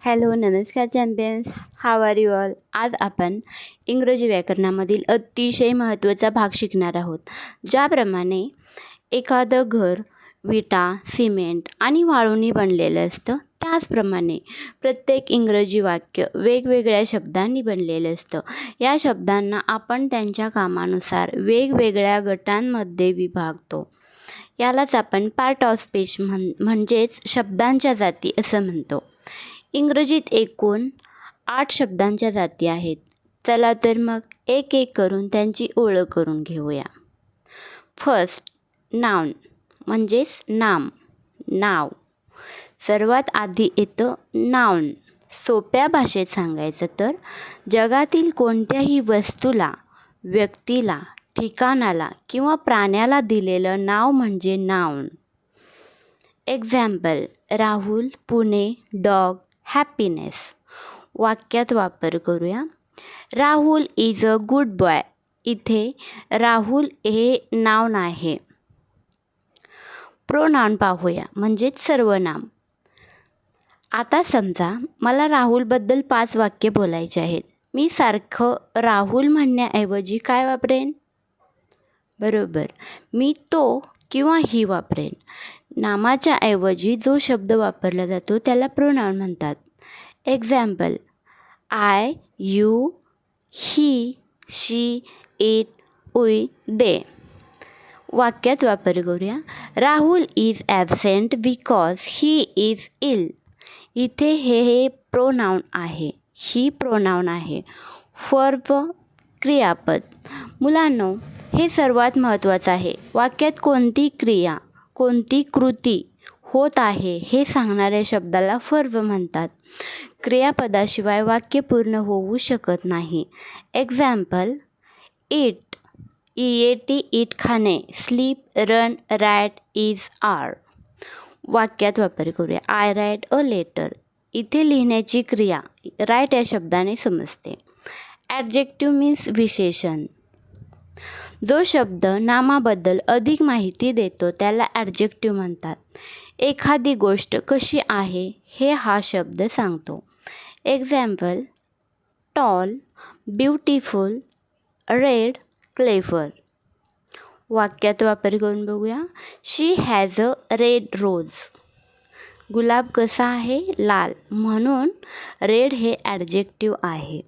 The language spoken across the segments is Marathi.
हॅलो नमस्कार champions, how are you all. आज आपण इंग्रजी व्याकरणामधील अतिशय महत्त्वाचा भाग शिकणार आहोत. ज्याप्रमाणे एखादं घर विटा, सिमेंट आणि वाळूनी बनलेलं असतं, त्याचप्रमाणे प्रत्येक इंग्रजी वाक्य वेगवेगळ्या शब्दांनी बनलेलं असतं. या शब्दांना आपण त्यांच्या कामानुसार वेगवेगळ्या गटांमध्ये विभागतो. यालाच आपण पार्ट ऑफ स्पीच म्हणजेच शब्दांच्या जाती असं म्हणतो. इंग्रजीत एकूण 8 शब्दांच्या जाती आहेत. चला तर मग एक एक करून त्यांची ओळख करून घेऊया. फर्स्ट, नाउन म्हणजेच नाम, नाव. सर्वात आधी येतं नाउन. सोप्या भाषेत सांगायचं तर जगातील कोणत्याही वस्तूला, व्यक्तीला, ठिकाणाला किंवा प्राण्याला दिलेलं नाव म्हणजे noun. Example, Rahul, Pune, dog, happiness. वाक्यात वापर करूया. Rahul is a good boy. इथे राहुल हे नाउन आहे. प्रोनाउन पाहूया, म्हणजेच सर्वनाम. आता समजा मला राहुलबद्दल 5 वाक्य बोलायचे आहेत. मी सारखं राहुल म्हणण्याऐवजी काय वापरेन? बरोबर, मी तो किंवा ही वापरेन. नामाच्या ऐवजी जो शब्द वापरला जातो त्याला प्रोनाउन म्हणतात. Example, I, you, he, she, it, we, they. वाक्यात वापर करूया. Rahul is absent because he is ill. इथे हे प्रोनाउन आहे, ही प्रोनाउन आहे. वर्ब क्रियापद. मुलांनो, हे सर्वात महत्त्वाचं आहे. वाक्यात कोणती क्रिया, कोणती कृती होत आहे हे सांगणाऱ्या शब्दाला वर्ब म्हणतात. क्रियापदाशिवाय वाक्य पूर्ण होऊ शकत नाही. एक्झाम्पल, इट, ईएटी इट खाणे, sleep, run, write, is, are. वाक्यात वापर करूया. I write a letter. इथे लिहिण्याची क्रिया राईट या शब्दाने समजते. ॲडजेक्टिव्ह मीन्स विशेषण. जो शब्द नामाबद्दल अधिक माहिती देतो त्याला ॲडजेक्टिव्ह म्हणतात. एखादी गोष्ट कशी आहे हे हा शब्द सांगतो. Example, tall, beautiful, red, clever. वाक्यात वापर करून बघूया. शी हॅज अ रेड रोज. गुलाब कसा आहे? लाल. म्हणून रेड हे ॲडजेक्टिव्ह आहे.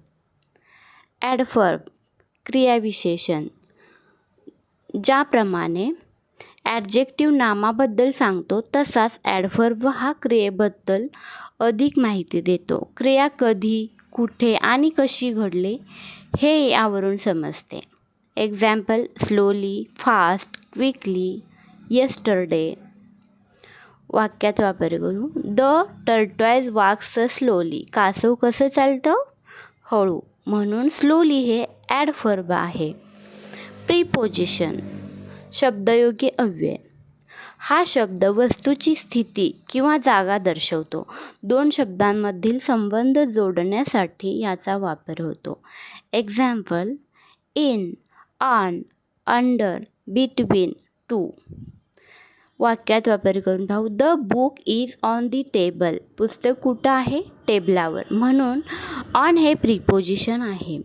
ॲडव्हर्ब क्रियाविशेषण. ज्याप्रमाणे ॲडजेक्टिव्ह नामाबद्दल सांगतो तसाच ॲडव्हर्ब हा क्रियेबद्दल अधिक माहिती देतो. क्रिया कधी, कुठे आणि कशी घडली हे यावरून समजते. Example, slowly, fast, quickly, yesterday. वाक्यात वापर करू. The tortoise walks slowly. कासव कसं चालतं? हळू. म्हणून स्लोली हे ॲडव्हर्ब आहे. प्रीपोजिशन शब्दयोगी अव्यय. हा शब्द वस्तूची स्थिती किंवा जागा दर्शवतो. 2 शब्दांमधील संबंध जोडण्यासाठी याचा वापर होतो. Example, in, on, under, between, to. वाक्यात वापर करून पाहू. The book is on the table. पुस्तक कुठं आहे? टेबलावर. म्हणून ऑन हे प्रीपोजिशन आहे.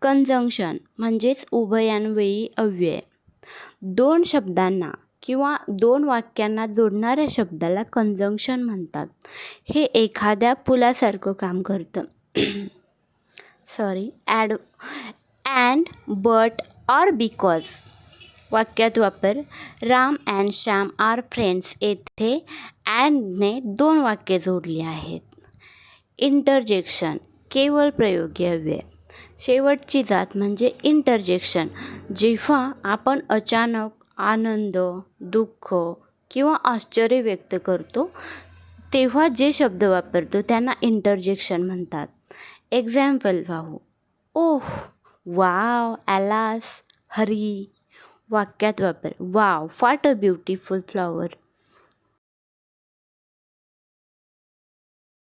कंजंक्शन म्हणजेच उभयान्वयी अव्यय. 2 शब्दांना किंवा 2 वाक्यांना जोडणाऱ्या शब्दाला कंजंक्शन म्हणतात. हे एखाद्या पुलासारखं काम करतं. And, but, or, because. वाक्यात वापर. Ram and Shyam are friends. येथे अँडने 2 वाक्ये जोडली आहेत. इंटरजेक्शन केवळ प्रयोगी अव्यय. शेवटची जात म्हणजे इंटरजेक्शन. जेव्हा आपण अचानक आनंद, दुःख किंवा आश्चर्य व्यक्त करतो तेव्हा जे शब्द वापरतो त्यांना इंटरजेक्शन म्हणतात. एक्झाम्पल पाहू. ओह, वाव, ॲलास, हरी. वाक्यात वापर. Wow, what a beautiful flower.